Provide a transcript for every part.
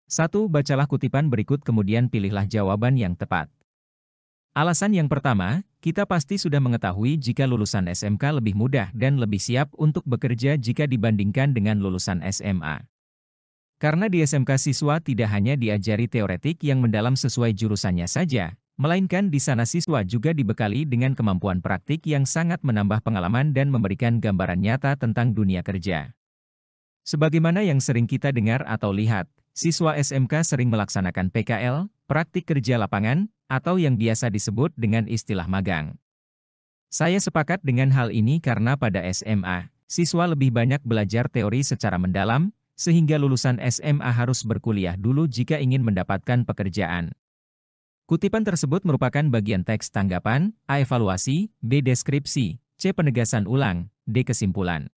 1. Bacalah kutipan berikut kemudian pilihlah jawaban yang tepat. Alasan yang pertama, kita pasti sudah mengetahui jika lulusan SMK lebih mudah dan lebih siap untuk bekerja jika dibandingkan dengan lulusan SMA. Karena di SMK siswa tidak hanya diajari teoretik yang mendalam sesuai jurusannya saja, melainkan di sana siswa juga dibekali dengan kemampuan praktik yang sangat menambah pengalaman dan memberikan gambaran nyata tentang dunia kerja. Sebagaimana yang sering kita dengar atau lihat, siswa SMK sering melaksanakan PKL, praktik kerja lapangan, atau yang biasa disebut dengan istilah magang. Saya sepakat dengan hal ini karena pada SMA, siswa lebih banyak belajar teori secara mendalam, sehingga lulusan SMA harus berkuliah dulu jika ingin mendapatkan pekerjaan. Kutipan tersebut merupakan bagian teks tanggapan, A. Evaluasi, B. Deskripsi, C. Penegasan ulang, D. Kesimpulan.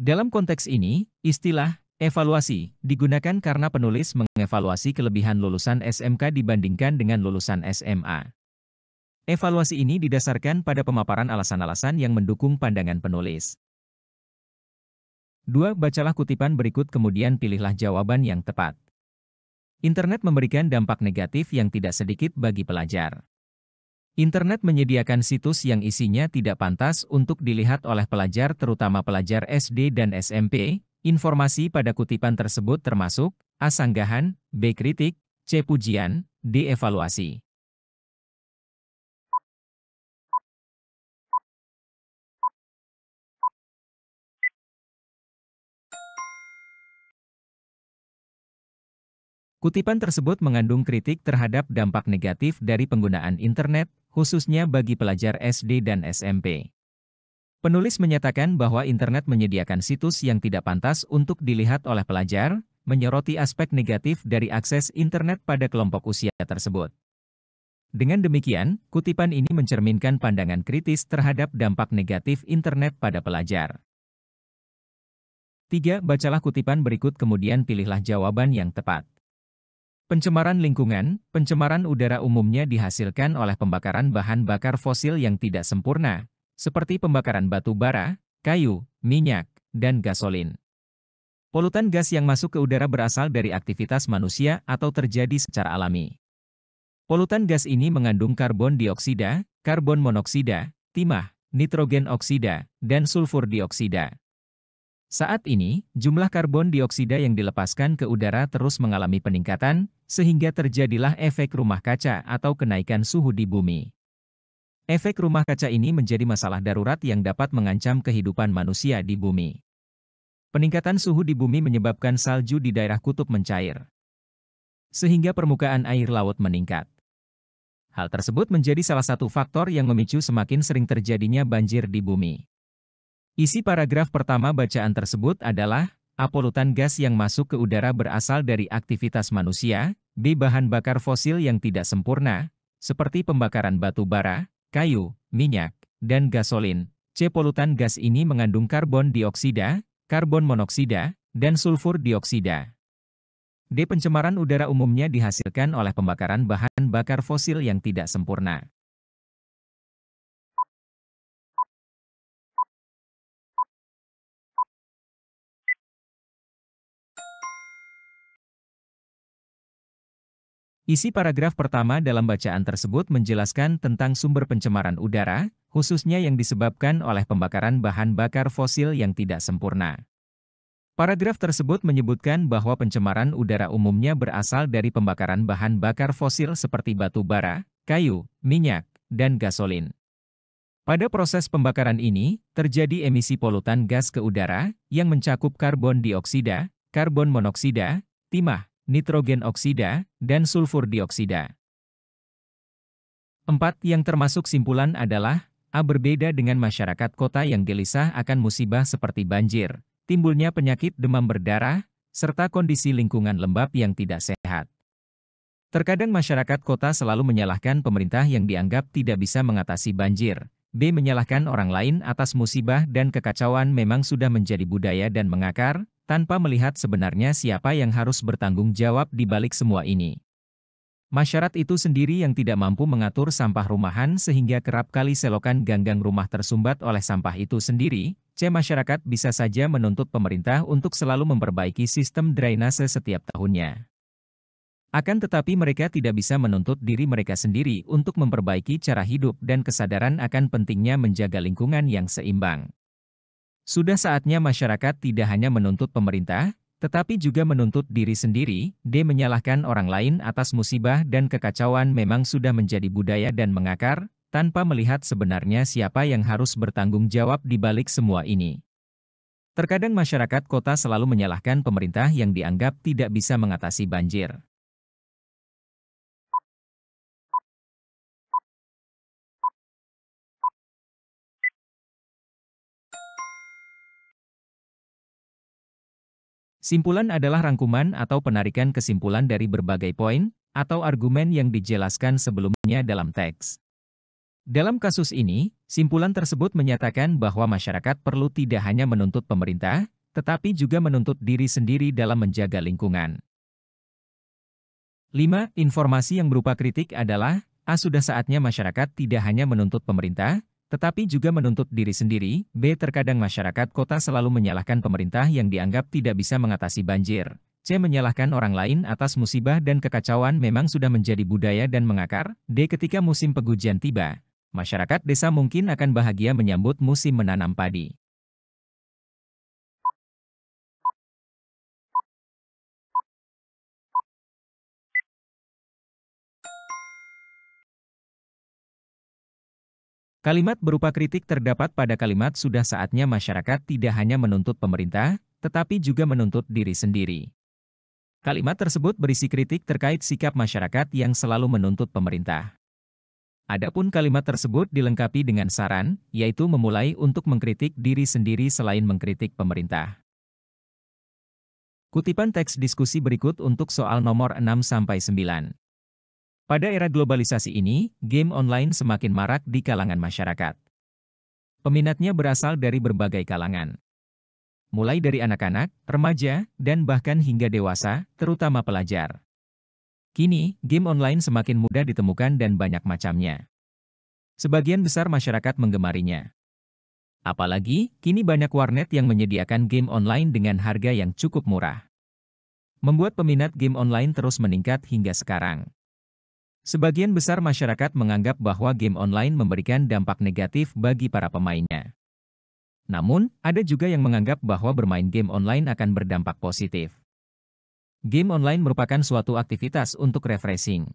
Dalam konteks ini, istilah evaluasi digunakan karena penulis mengevaluasi kelebihan lulusan SMK dibandingkan dengan lulusan SMA. Evaluasi ini didasarkan pada pemaparan alasan-alasan yang mendukung pandangan penulis. 2. Bacalah kutipan berikut kemudian pilihlah jawaban yang tepat. Internet memberikan dampak negatif yang tidak sedikit bagi pelajar. Internet menyediakan situs yang isinya tidak pantas untuk dilihat oleh pelajar terutama pelajar SD dan SMP. Informasi pada kutipan tersebut termasuk A. Sanggahan, B. Kritik, C. Pujian, D. Evaluasi. Kutipan tersebut mengandung kritik terhadap dampak negatif dari penggunaan internet, khususnya bagi pelajar SD dan SMP. Penulis menyatakan bahwa internet menyediakan situs yang tidak pantas untuk dilihat oleh pelajar, menyoroti aspek negatif dari akses internet pada kelompok usia tersebut. Dengan demikian, kutipan ini mencerminkan pandangan kritis terhadap dampak negatif internet pada pelajar. 3. Bacalah kutipan berikut kemudian pilihlah jawaban yang tepat. Pencemaran lingkungan, pencemaran udara umumnya dihasilkan oleh pembakaran bahan bakar fosil yang tidak sempurna, seperti pembakaran batu bara, kayu, minyak, dan gasolin. Polutan gas yang masuk ke udara berasal dari aktivitas manusia atau terjadi secara alami. Polutan gas ini mengandung karbon dioksida, karbon monoksida, timah, nitrogen oksida, dan sulfur dioksida. Saat ini, jumlah karbon dioksida yang dilepaskan ke udara terus mengalami peningkatan, sehingga terjadilah efek rumah kaca atau kenaikan suhu di bumi. Efek rumah kaca ini menjadi masalah darurat yang dapat mengancam kehidupan manusia di bumi. Peningkatan suhu di bumi menyebabkan salju di daerah kutub mencair, sehingga permukaan air laut meningkat. Hal tersebut menjadi salah satu faktor yang memicu semakin sering terjadinya banjir di bumi. Isi paragraf pertama bacaan tersebut adalah, A. Polutan gas yang masuk ke udara berasal dari aktivitas manusia, B. Bahan bakar fosil yang tidak sempurna, seperti pembakaran batu bara, kayu, minyak, dan gasolin. C. Polutan gas ini mengandung karbon dioksida, karbon monoksida, dan sulfur dioksida. D. Pencemaran udara umumnya dihasilkan oleh pembakaran bahan bakar fosil yang tidak sempurna. Isi paragraf pertama dalam bacaan tersebut menjelaskan tentang sumber pencemaran udara, khususnya yang disebabkan oleh pembakaran bahan bakar fosil yang tidak sempurna. Paragraf tersebut menyebutkan bahwa pencemaran udara umumnya berasal dari pembakaran bahan bakar fosil seperti batu bara, kayu, minyak, dan gasolin. Pada proses pembakaran ini, terjadi emisi polutan gas ke udara, yang mencakup karbon dioksida, karbon monoksida, timah, nitrogen oksida, dan sulfur dioksida. 4. Yang termasuk simpulan adalah, A. Berbeda dengan masyarakat kota yang gelisah akan musibah seperti banjir, timbulnya penyakit demam berdarah, serta kondisi lingkungan lembab yang tidak sehat. Terkadang masyarakat kota selalu menyalahkan pemerintah yang dianggap tidak bisa mengatasi banjir. B. Menyalahkan orang lain atas musibah dan kekacauan memang sudah menjadi budaya dan mengakar, tanpa melihat sebenarnya siapa yang harus bertanggung jawab di balik semua ini. Masyarakat itu sendiri yang tidak mampu mengatur sampah rumahan sehingga kerap kali selokan ganggang rumah tersumbat oleh sampah itu sendiri. C. Masyarakat bisa saja menuntut pemerintah untuk selalu memperbaiki sistem drainase setiap tahunnya. Akan tetapi mereka tidak bisa menuntut diri mereka sendiri untuk memperbaiki cara hidup dan kesadaran akan pentingnya menjaga lingkungan yang seimbang. Sudah saatnya masyarakat tidak hanya menuntut pemerintah, tetapi juga menuntut diri sendiri. D. Menyalahkan orang lain atas musibah dan kekacauan memang sudah menjadi budaya dan mengakar, tanpa melihat sebenarnya siapa yang harus bertanggung jawab di balik semua ini. Terkadang masyarakat kota selalu menyalahkan pemerintah yang dianggap tidak bisa mengatasi banjir. Simpulan adalah rangkuman atau penarikan kesimpulan dari berbagai poin atau argumen yang dijelaskan sebelumnya dalam teks. Dalam kasus ini, simpulan tersebut menyatakan bahwa masyarakat perlu tidak hanya menuntut pemerintah, tetapi juga menuntut diri sendiri dalam menjaga lingkungan. 5. Informasi yang berupa kritik adalah, sudah saatnya masyarakat tidak hanya menuntut pemerintah, tetapi juga menuntut diri sendiri. B. Terkadang masyarakat kota selalu menyalahkan pemerintah yang dianggap tidak bisa mengatasi banjir. C. Menyalahkan orang lain atas musibah dan kekacauan memang sudah menjadi budaya dan mengakar. D. Ketika musim penghujan tiba, masyarakat desa mungkin akan bahagia menyambut musim menanam padi. Kalimat berupa kritik terdapat pada kalimat sudah saatnya masyarakat tidak hanya menuntut pemerintah, tetapi juga menuntut diri sendiri. Kalimat tersebut berisi kritik terkait sikap masyarakat yang selalu menuntut pemerintah. Adapun kalimat tersebut dilengkapi dengan saran, yaitu memulai untuk mengkritik diri sendiri selain mengkritik pemerintah. Kutipan teks diskusi berikut untuk soal nomor 6-9. Pada era globalisasi ini, game online semakin marak di kalangan masyarakat. Peminatnya berasal dari berbagai kalangan, mulai dari anak-anak, remaja, dan bahkan hingga dewasa, terutama pelajar. Kini, game online semakin mudah ditemukan dan banyak macamnya. Sebagian besar masyarakat menggemarinya. Apalagi, kini banyak warnet yang menyediakan game online dengan harga yang cukup murah. Membuat peminat game online terus meningkat hingga sekarang. Sebagian besar masyarakat menganggap bahwa game online memberikan dampak negatif bagi para pemainnya. Namun, ada juga yang menganggap bahwa bermain game online akan berdampak positif. Game online merupakan suatu aktivitas untuk refreshing.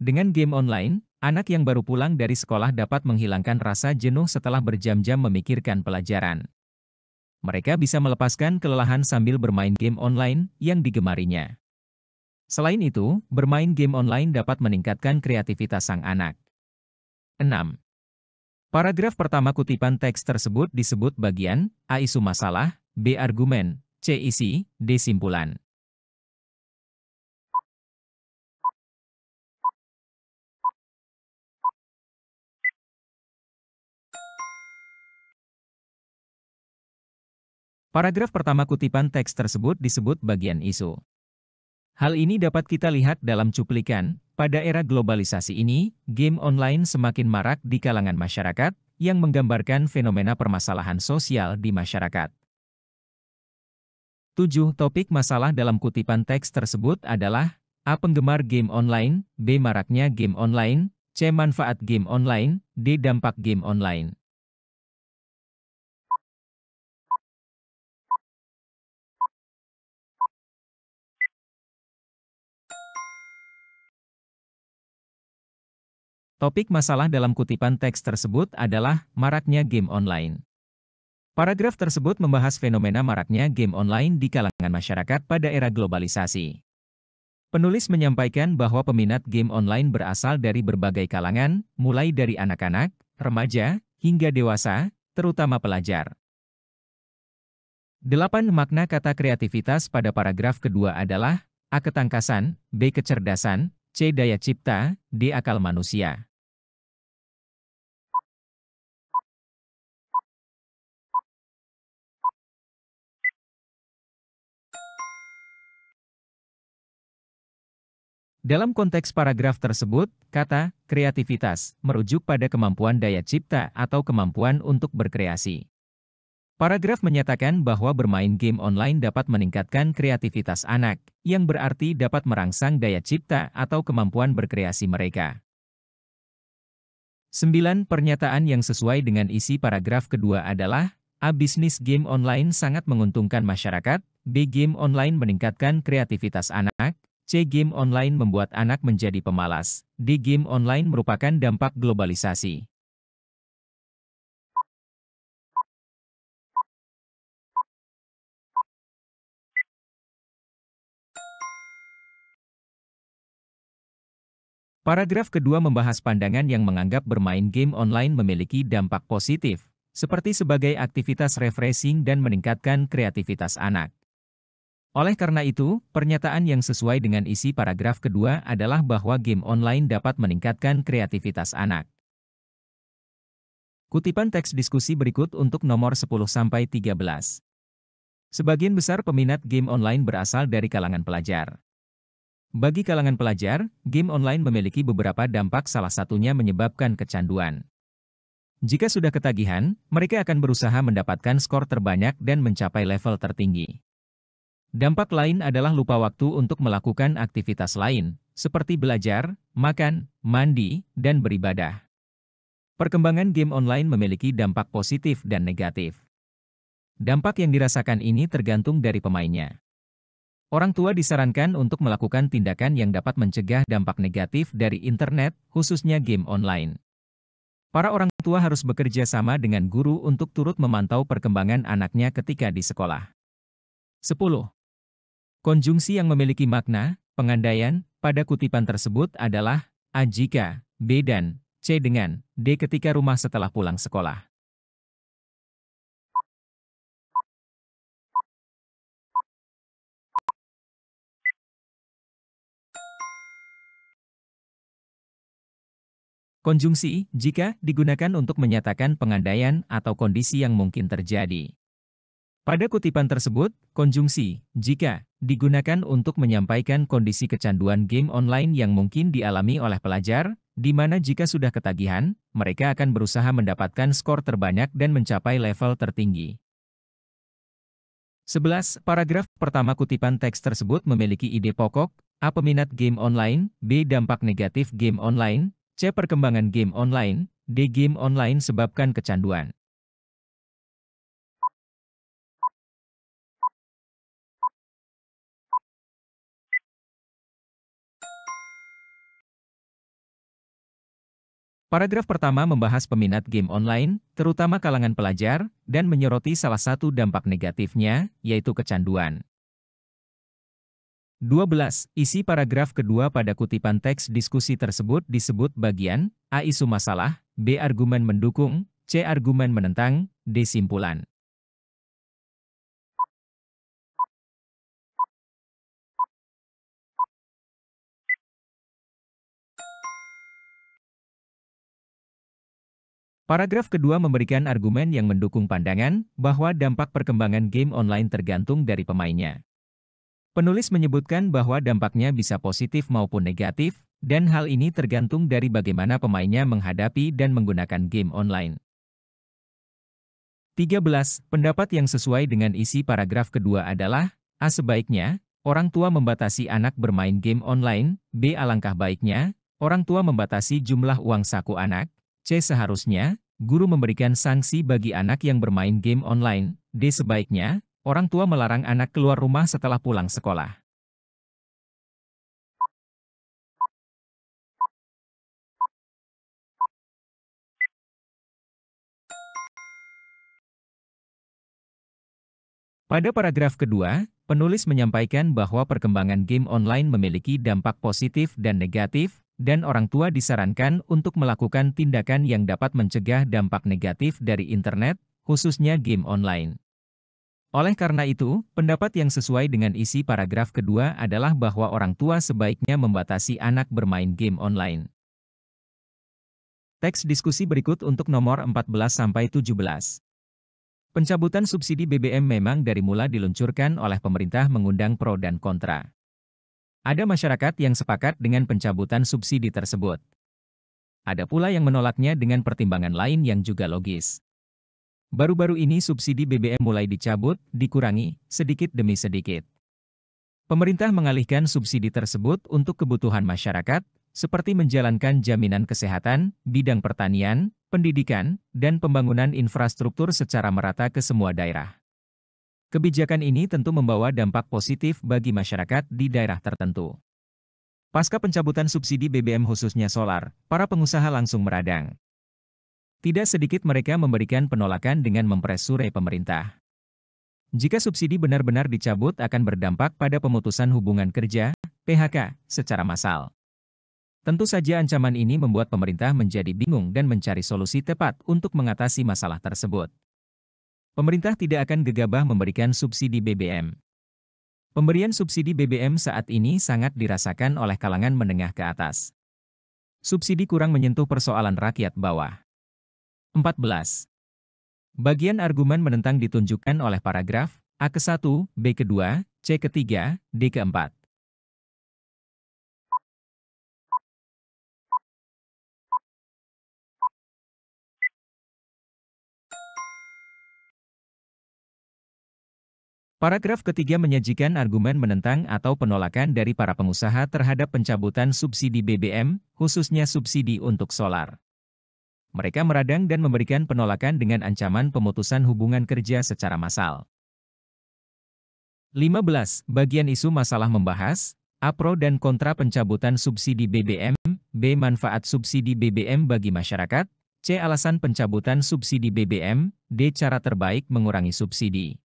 Dengan game online, anak yang baru pulang dari sekolah dapat menghilangkan rasa jenuh setelah berjam-jam memikirkan pelajaran. Mereka bisa melepaskan kelelahan sambil bermain game online yang digemarinya. Selain itu, bermain game online dapat meningkatkan kreativitas sang anak. 6. Paragraf pertama kutipan teks tersebut disebut bagian A. Isu masalah, B. Argumen, C. Isi, D. Simpulan. Paragraf pertama kutipan teks tersebut disebut bagian isu. Hal ini dapat kita lihat dalam cuplikan. Pada era globalisasi ini, game online semakin marak di kalangan masyarakat, yang menggambarkan fenomena permasalahan sosial di masyarakat. 7. Topik masalah dalam kutipan teks tersebut adalah A. Penggemar game online, B. Maraknya game online, C. Manfaat game online, D. Dampak game online. Topik masalah dalam kutipan teks tersebut adalah maraknya game online. Paragraf tersebut membahas fenomena maraknya game online di kalangan masyarakat pada era globalisasi. Penulis menyampaikan bahwa peminat game online berasal dari berbagai kalangan, mulai dari anak-anak, remaja, hingga dewasa, terutama pelajar. 8. Makna kata kreativitas pada paragraf kedua adalah A. Ketangkasan, B. Kecerdasan, C. Daya cipta, D. Akal manusia. Dalam konteks paragraf tersebut, kata kreativitas merujuk pada kemampuan daya cipta atau kemampuan untuk berkreasi. Paragraf menyatakan bahwa bermain game online dapat meningkatkan kreativitas anak, yang berarti dapat merangsang daya cipta atau kemampuan berkreasi mereka. 9. Pernyataan yang sesuai dengan isi paragraf kedua adalah A. Bisnis game online sangat menguntungkan masyarakat. B. Game online meningkatkan kreativitas anak. C. Game online membuat anak menjadi pemalas. D. Game online merupakan dampak globalisasi. Paragraf kedua membahas pandangan yang menganggap bermain game online memiliki dampak positif, seperti sebagai aktivitas refreshing dan meningkatkan kreativitas anak. Oleh karena itu, pernyataan yang sesuai dengan isi paragraf kedua adalah bahwa game online dapat meningkatkan kreativitas anak. Kutipan teks diskusi berikut untuk nomor 10-13. Sebagian besar peminat game online berasal dari kalangan pelajar. Bagi kalangan pelajar, game online memiliki beberapa dampak, salah satunya menyebabkan kecanduan. Jika sudah ketagihan, mereka akan berusaha mendapatkan skor terbanyak dan mencapai level tertinggi. Dampak lain adalah lupa waktu untuk melakukan aktivitas lain, seperti belajar, makan, mandi, dan beribadah. Perkembangan game online memiliki dampak positif dan negatif. Dampak yang dirasakan ini tergantung dari pemainnya. Orang tua disarankan untuk melakukan tindakan yang dapat mencegah dampak negatif dari internet, khususnya game online. Para orang tua harus bekerja sama dengan guru untuk turut memantau perkembangan anaknya ketika di sekolah. 10. Konjungsi yang memiliki makna, pengandaian, pada kutipan tersebut adalah A jika, B dan, C dengan, D ketika rumah setelah pulang sekolah. Konjungsi, jika, digunakan untuk menyatakan pengandaian atau kondisi yang mungkin terjadi. Pada kutipan tersebut, konjungsi, jika, digunakan untuk menyampaikan kondisi kecanduan game online yang mungkin dialami oleh pelajar, di mana jika sudah ketagihan, mereka akan berusaha mendapatkan skor terbanyak dan mencapai level tertinggi. 11. Paragraf pertama kutipan teks tersebut memiliki ide pokok, A. Peminat game online, B. Dampak negatif game online, C. Perkembangan game online, D. Game online sebabkan kecanduan. Paragraf pertama membahas peminat game online, terutama kalangan pelajar, dan menyoroti salah satu dampak negatifnya, yaitu kecanduan. 12. Isi paragraf kedua pada kutipan teks diskusi tersebut disebut bagian A. Isu masalah, B. Argumen mendukung, C. Argumen menentang, D. Simpulan. Paragraf kedua memberikan argumen yang mendukung pandangan bahwa dampak perkembangan game online tergantung dari pemainnya. Penulis menyebutkan bahwa dampaknya bisa positif maupun negatif, dan hal ini tergantung dari bagaimana pemainnya menghadapi dan menggunakan game online. 13. Pendapat yang sesuai dengan isi paragraf kedua adalah A. Sebaiknya, orang tua membatasi anak bermain game online, B. Alangkah baiknya, orang tua membatasi jumlah uang saku anak, C. Seharusnya, guru memberikan sanksi bagi anak yang bermain game online, D. Sebaiknya, orang tua melarang anak keluar rumah setelah pulang sekolah. Pada paragraf kedua, penulis menyampaikan bahwa perkembangan game online memiliki dampak positif dan negatif, dan orang tua disarankan untuk melakukan tindakan yang dapat mencegah dampak negatif dari internet, khususnya game online. Oleh karena itu, pendapat yang sesuai dengan isi paragraf kedua adalah bahwa orang tua sebaiknya membatasi anak bermain game online. Teks diskusi berikut untuk nomor 14-17. Pencabutan subsidi BBM memang dari mula diluncurkan oleh pemerintah mengundang pro dan kontra. Ada masyarakat yang sepakat dengan pencabutan subsidi tersebut. Ada pula yang menolaknya dengan pertimbangan lain yang juga logis. Baru-baru ini subsidi BBM mulai dicabut, dikurangi, sedikit demi sedikit. Pemerintah mengalihkan subsidi tersebut untuk kebutuhan masyarakat, seperti menjalankan jaminan kesehatan, bidang pertanian, pendidikan, dan pembangunan infrastruktur secara merata ke semua daerah. Kebijakan ini tentu membawa dampak positif bagi masyarakat di daerah tertentu. Pasca pencabutan subsidi BBM khususnya solar, para pengusaha langsung meradang. Tidak sedikit mereka memberikan penolakan dengan mempresurai pemerintah. Jika subsidi benar-benar dicabut akan berdampak pada pemutusan hubungan kerja, PHK, secara massal. Tentu saja ancaman ini membuat pemerintah menjadi bingung dan mencari solusi tepat untuk mengatasi masalah tersebut. Pemerintah tidak akan gegabah memberikan subsidi BBM. Pemberian subsidi BBM saat ini sangat dirasakan oleh kalangan menengah ke atas. Subsidi kurang menyentuh persoalan rakyat bawah. 14. Bagian argumen menentang ditunjukkan oleh paragraf A ke-1, B ke-2, C ke-3, D ke-4. Paragraf ketiga menyajikan argumen menentang atau penolakan dari para pengusaha terhadap pencabutan subsidi BBM, khususnya subsidi untuk solar. Mereka meradang dan memberikan penolakan dengan ancaman pemutusan hubungan kerja secara massal. 15. Bagian isu masalah membahas A. Pro dan kontra pencabutan subsidi BBM, B. Manfaat subsidi BBM bagi masyarakat, C. Alasan pencabutan subsidi BBM, D. Cara terbaik mengurangi subsidi.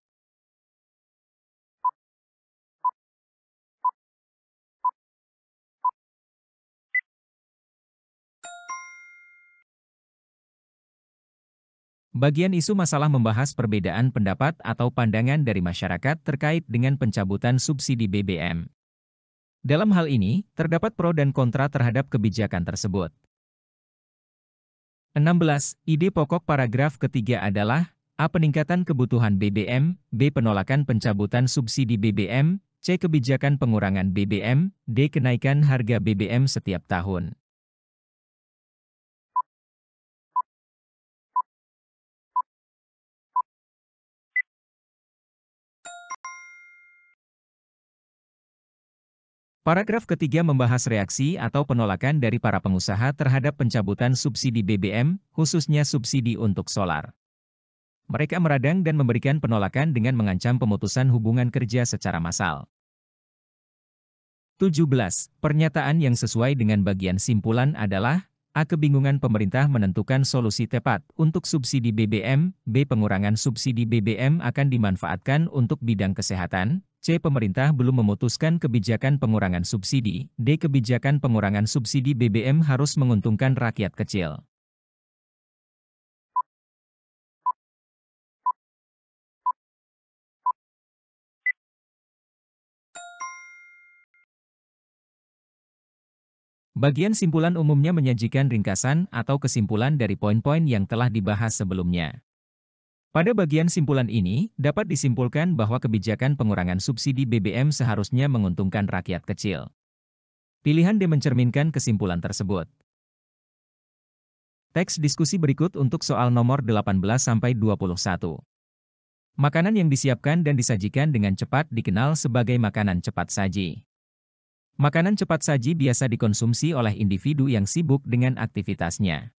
Bagian isu masalah membahas perbedaan pendapat atau pandangan dari masyarakat terkait dengan pencabutan subsidi BBM. Dalam hal ini, terdapat pro dan kontra terhadap kebijakan tersebut. 16. Ide pokok paragraf ketiga adalah A. Peningkatan kebutuhan BBM, B. Penolakan pencabutan subsidi BBM, C. Kebijakan pengurangan BBM, D. Kenaikan harga BBM setiap tahun. Paragraf ketiga membahas reaksi atau penolakan dari para pengusaha terhadap pencabutan subsidi BBM, khususnya subsidi untuk solar. Mereka meradang dan memberikan penolakan dengan mengancam pemutusan hubungan kerja secara massal. 17. Pernyataan yang sesuai dengan bagian simpulan adalah A. Kebingungan pemerintah menentukan solusi tepat untuk subsidi BBM, B. Pengurangan subsidi BBM akan dimanfaatkan untuk bidang kesehatan, C. Pemerintah belum memutuskan kebijakan pengurangan subsidi, D. Kebijakan pengurangan subsidi BBM harus menguntungkan rakyat kecil. Bagian simpulan umumnya menyajikan ringkasan atau kesimpulan dari poin-poin yang telah dibahas sebelumnya. Pada bagian simpulan ini, dapat disimpulkan bahwa kebijakan pengurangan subsidi BBM seharusnya menguntungkan rakyat kecil. Pilihan D mencerminkan kesimpulan tersebut. Teks diskusi berikut untuk soal nomor 18-21. Makanan yang disiapkan dan disajikan dengan cepat dikenal sebagai makanan cepat saji. Makanan cepat saji biasa dikonsumsi oleh individu yang sibuk dengan aktivitasnya.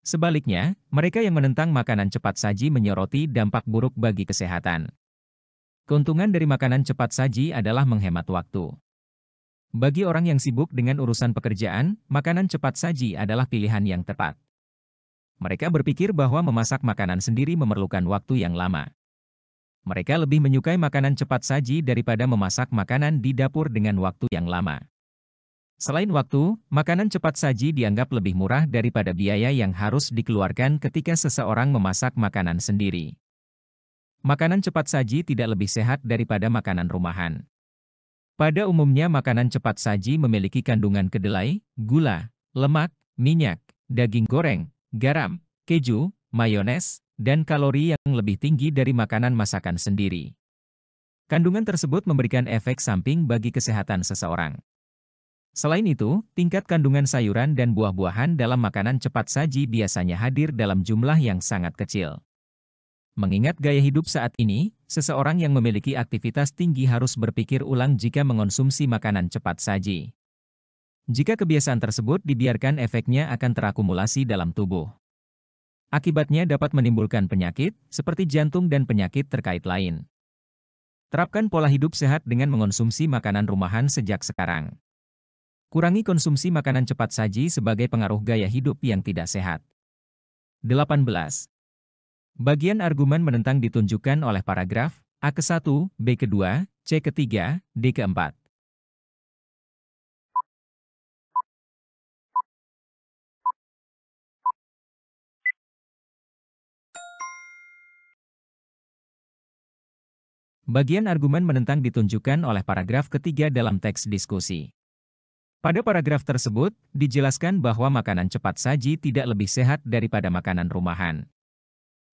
Sebaliknya, mereka yang menentang makanan cepat saji menyoroti dampak buruk bagi kesehatan. Keuntungan dari makanan cepat saji adalah menghemat waktu. Bagi orang yang sibuk dengan urusan pekerjaan, makanan cepat saji adalah pilihan yang tepat. Mereka berpikir bahwa memasak makanan sendiri memerlukan waktu yang lama. Mereka lebih menyukai makanan cepat saji daripada memasak makanan di dapur dengan waktu yang lama. Selain waktu, makanan cepat saji dianggap lebih murah daripada biaya yang harus dikeluarkan ketika seseorang memasak makanan sendiri. Makanan cepat saji tidak lebih sehat daripada makanan rumahan. Pada umumnya makanan cepat saji memiliki kandungan kedelai, gula, lemak, minyak, daging goreng, garam, keju, mayones, dan kalori yang lebih tinggi dari makanan masakan sendiri. Kandungan tersebut memberikan efek samping bagi kesehatan seseorang. Selain itu, tingkat kandungan sayuran dan buah-buahan dalam makanan cepat saji biasanya hadir dalam jumlah yang sangat kecil. Mengingat gaya hidup saat ini, seseorang yang memiliki aktivitas tinggi harus berpikir ulang jika mengonsumsi makanan cepat saji. Jika kebiasaan tersebut dibiarkan, efeknya akan terakumulasi dalam tubuh. Akibatnya dapat menimbulkan penyakit, seperti jantung dan penyakit terkait lain. Terapkan pola hidup sehat dengan mengonsumsi makanan rumahan sejak sekarang. Kurangi konsumsi makanan cepat saji sebagai pengaruh gaya hidup yang tidak sehat. 18. Bagian argumen menentang ditunjukkan oleh paragraf A ke-1, B ke-2, C ke-3, D ke-4. Bagian argumen menentang ditunjukkan oleh paragraf ketiga dalam teks diskusi. Pada paragraf tersebut, dijelaskan bahwa makanan cepat saji tidak lebih sehat daripada makanan rumahan.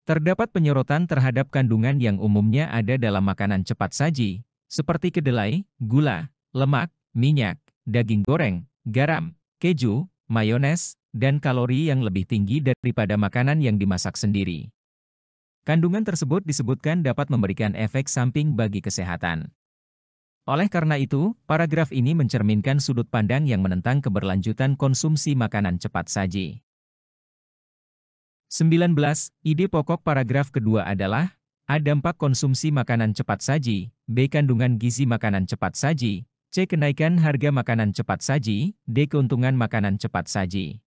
Terdapat penyorotan terhadap kandungan yang umumnya ada dalam makanan cepat saji, seperti kedelai, gula, lemak, minyak, daging goreng, garam, keju, mayones, dan kalori yang lebih tinggi daripada makanan yang dimasak sendiri. Kandungan tersebut disebutkan dapat memberikan efek samping bagi kesehatan. Oleh karena itu, paragraf ini mencerminkan sudut pandang yang menentang keberlanjutan konsumsi makanan cepat saji. 19. Ide pokok paragraf kedua adalah A. Dampak konsumsi makanan cepat saji, B. Kandungan gizi makanan cepat saji, C. Kenaikan harga makanan cepat saji, D. Keuntungan makanan cepat saji.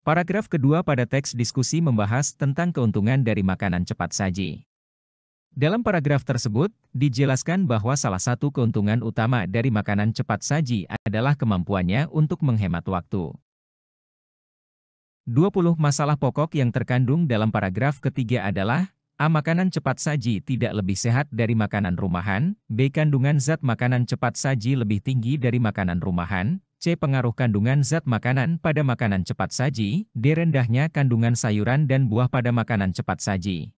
Paragraf kedua pada teks diskusi membahas tentang keuntungan dari makanan cepat saji. Dalam paragraf tersebut, dijelaskan bahwa salah satu keuntungan utama dari makanan cepat saji adalah kemampuannya untuk menghemat waktu. 20 masalah pokok yang terkandung dalam paragraf ketiga adalah A. Makanan cepat saji tidak lebih sehat dari makanan rumahan, B. Kandungan zat makanan cepat saji lebih tinggi dari makanan rumahan, C. Pengaruh kandungan zat makanan pada makanan cepat saji, D. Rendahnya kandungan sayuran dan buah pada makanan cepat saji.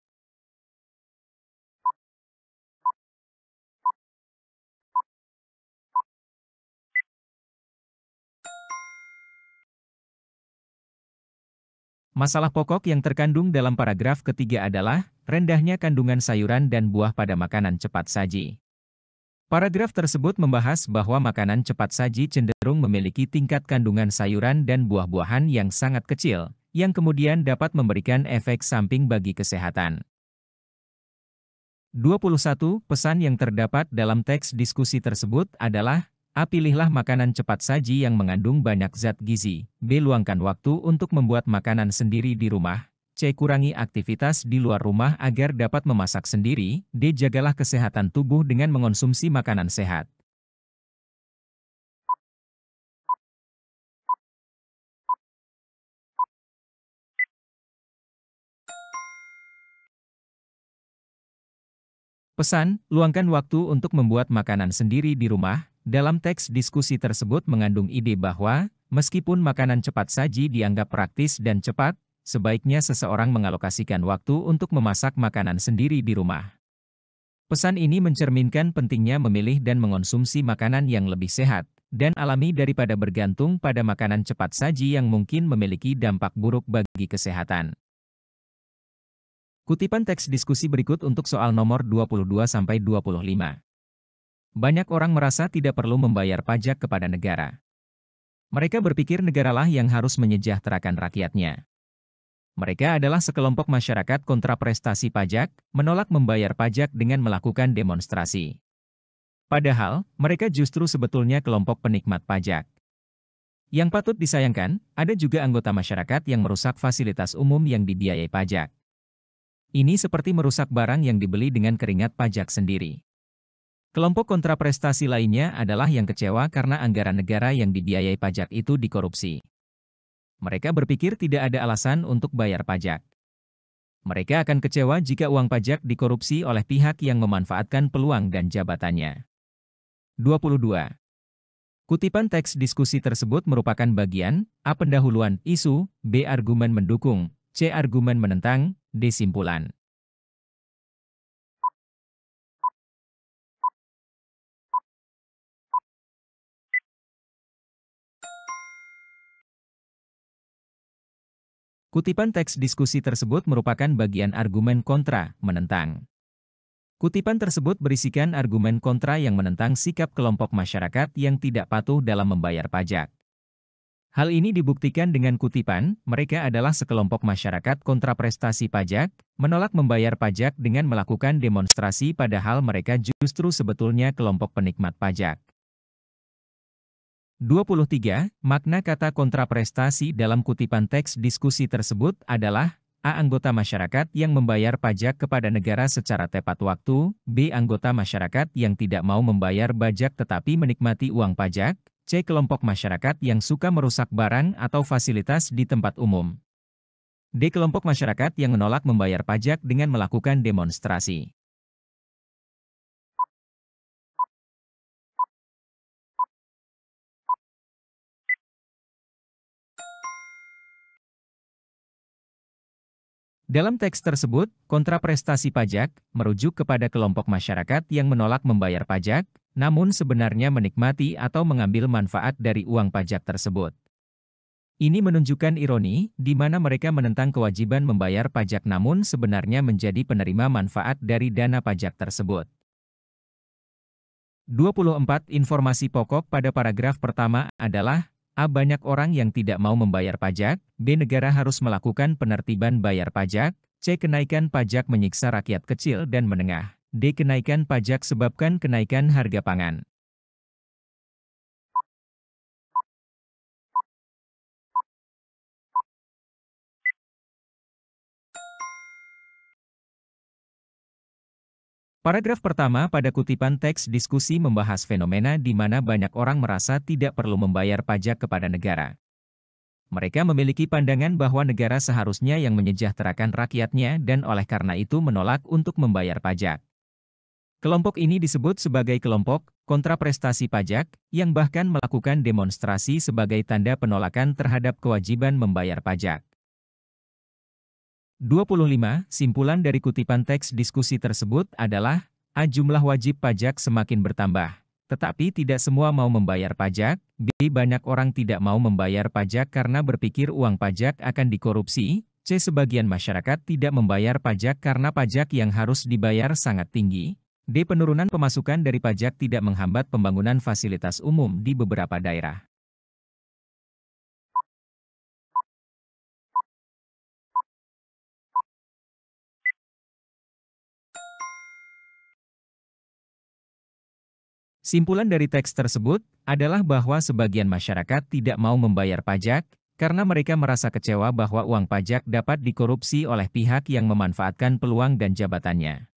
Masalah pokok yang terkandung dalam paragraf ketiga adalah rendahnya kandungan sayuran dan buah pada makanan cepat saji. Paragraf tersebut membahas bahwa makanan cepat saji cenderung memiliki tingkat kandungan sayuran dan buah-buahan yang sangat kecil, yang kemudian dapat memberikan efek samping bagi kesehatan. 21. Pesan yang terdapat dalam teks diskusi tersebut adalah A. Pilihlah makanan cepat saji yang mengandung banyak zat gizi, B. Luangkan waktu untuk membuat makanan sendiri di rumah, C. Kurangi aktivitas di luar rumah agar dapat memasak sendiri, D. Jagalah kesehatan tubuh dengan mengonsumsi makanan sehat. Pesan, luangkan waktu untuk membuat makanan sendiri di rumah. Dalam teks diskusi tersebut mengandung ide bahwa, meskipun makanan cepat saji dianggap praktis dan cepat, sebaiknya seseorang mengalokasikan waktu untuk memasak makanan sendiri di rumah. Pesan ini mencerminkan pentingnya memilih dan mengonsumsi makanan yang lebih sehat dan alami daripada bergantung pada makanan cepat saji yang mungkin memiliki dampak buruk bagi kesehatan. Kutipan teks diskusi berikut untuk soal nomor 22-25. Banyak orang merasa tidak perlu membayar pajak kepada negara. Mereka berpikir negaralah yang harus menyejahterakan rakyatnya. Mereka adalah sekelompok masyarakat kontra prestasi pajak, menolak membayar pajak dengan melakukan demonstrasi. Padahal, mereka justru sebetulnya kelompok penikmat pajak. Yang patut disayangkan, ada juga anggota masyarakat yang merusak fasilitas umum yang dibiayai pajak. Ini seperti merusak barang yang dibeli dengan keringat pajak sendiri. Kelompok kontraprestasi lainnya adalah yang kecewa karena anggaran negara yang dibiayai pajak itu dikorupsi. Mereka berpikir tidak ada alasan untuk bayar pajak. Mereka akan kecewa jika uang pajak dikorupsi oleh pihak yang memanfaatkan peluang dan jabatannya. 22. Kutipan teks diskusi tersebut merupakan bagian A. Pendahuluan isu, B. Argumen mendukung, C. Argumen menentang, D. Simpulan. Kutipan teks diskusi tersebut merupakan bagian argumen kontra, menentang. Kutipan tersebut berisikan argumen kontra yang menentang sikap kelompok masyarakat yang tidak patuh dalam membayar pajak. Hal ini dibuktikan dengan kutipan, mereka adalah sekelompok masyarakat kontra prestasi pajak, menolak membayar pajak dengan melakukan demonstrasi padahal mereka justru sebetulnya kelompok penikmat pajak. 23. Makna kata kontraprestasi dalam kutipan teks diskusi tersebut adalah A. Anggota masyarakat yang membayar pajak kepada negara secara tepat waktu, B. Anggota masyarakat yang tidak mau membayar pajak tetapi menikmati uang pajak, C. Kelompok masyarakat yang suka merusak barang atau fasilitas di tempat umum, D. Kelompok masyarakat yang menolak membayar pajak dengan melakukan demonstrasi. Dalam teks tersebut, kontraprestasi pajak merujuk kepada kelompok masyarakat yang menolak membayar pajak, namun sebenarnya menikmati atau mengambil manfaat dari uang pajak tersebut. Ini menunjukkan ironi, di mana mereka menentang kewajiban membayar pajak namun sebenarnya menjadi penerima manfaat dari dana pajak tersebut. 24. Informasi pokok pada paragraf pertama adalah A. Banyak orang yang tidak mau membayar pajak, B. Negara harus melakukan penertiban bayar pajak, C. Kenaikan pajak menyiksa rakyat kecil dan menengah, D. Kenaikan pajak sebabkan kenaikan harga pangan. Paragraf pertama pada kutipan teks diskusi membahas fenomena di mana banyak orang merasa tidak perlu membayar pajak kepada negara. Mereka memiliki pandangan bahwa negara seharusnya yang menyejahterakan rakyatnya dan oleh karena itu menolak untuk membayar pajak. Kelompok ini disebut sebagai kelompok kontraprestasi pajak, yang bahkan melakukan demonstrasi sebagai tanda penolakan terhadap kewajiban membayar pajak. 25. Simpulan dari kutipan teks diskusi tersebut adalah A. Jumlah wajib pajak semakin bertambah, tetapi tidak semua mau membayar pajak, B. Banyak orang tidak mau membayar pajak karena berpikir uang pajak akan dikorupsi, C. Sebagian masyarakat tidak membayar pajak karena pajak yang harus dibayar sangat tinggi, D. Penurunan pemasukan dari pajak tidak menghambat pembangunan fasilitas umum di beberapa daerah. Simpulan dari teks tersebut adalah bahwa sebagian masyarakat tidak mau membayar pajak karena mereka merasa kecewa bahwa uang pajak dapat dikorupsi oleh pihak yang memanfaatkan peluang dan jabatannya.